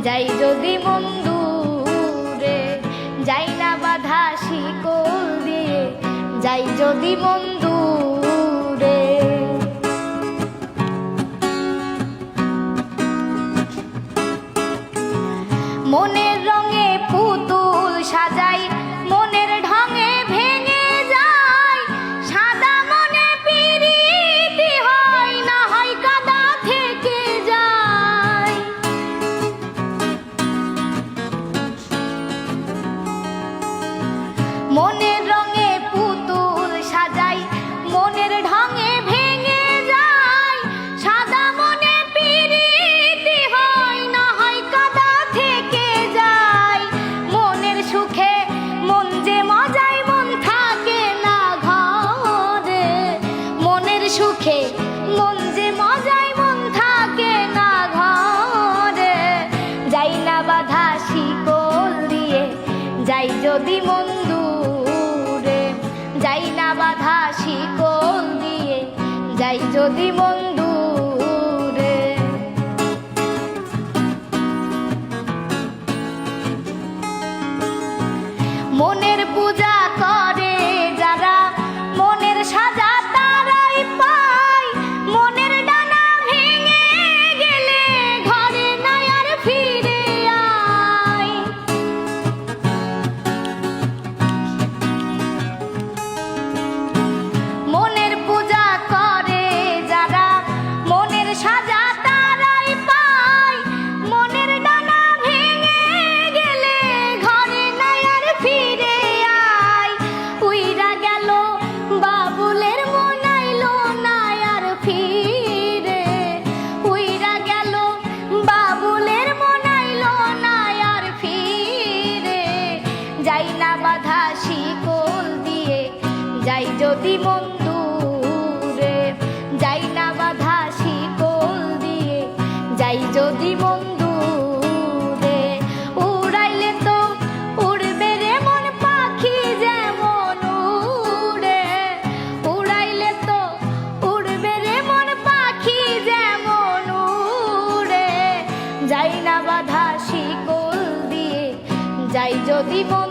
যাই যদি মন দূরে, যাই না বাঁধা শিকল দিয়ে, যাই যদি মন দূরে। মনের রঙে পুতুল সাজাই, মনের ঢঙে ভেঙে যায়, সাদা মনে পিরিতি হয় না হয় কাদা থেকে যায়। মনের রঙে পুতুল সাজাই, মনের ঢঙে ভেঙে যায়, সাদা মনে পিরিতি হয় না হয় কাদা থেকে যায়। মনের সুখে মন যে মজায় মন থাকে না ঘরে, মনের সুখে মন যে মজায় মন থাকে না ঘরে। যাই না বাঁধা শিকল দিয়ে, যাই যদি মন দূরে, যাই না বাঁধা শিকল দিয়ে, যাই যদি মন দূরে। মনের পূজা করে যারা, মনের সাজা তারাই পায়, মনের ডানা ভেঙে গেলে ঘরে নাই আর ফিরে আয়। মনের পূজা করে যারা, মনের সাজা তারাই পায়, মনের ডানা ভেঙে গেলে ঘরে নাই আর ফিরে আয়। উইরা গেল বাবুলের মন আইলো না আর ফিরে, উইরা গেল বাবুলের মন আইলো না আর ফিরে। যাই না বাঁধা শিকল দিয়ে, যাই যদি মন দূরে, যাই না বাঁধা শিকল দিয়ে, যাই যদি মন দূরে। উড়াইলে তো উড়বে রে মন পাখি যেমন উড়ে, উড়াইলে তো উড়বে রে মন পাখি যেমন উড়ে। যাই না বাঁধা শিকল দিয়ে, যাই যদি মন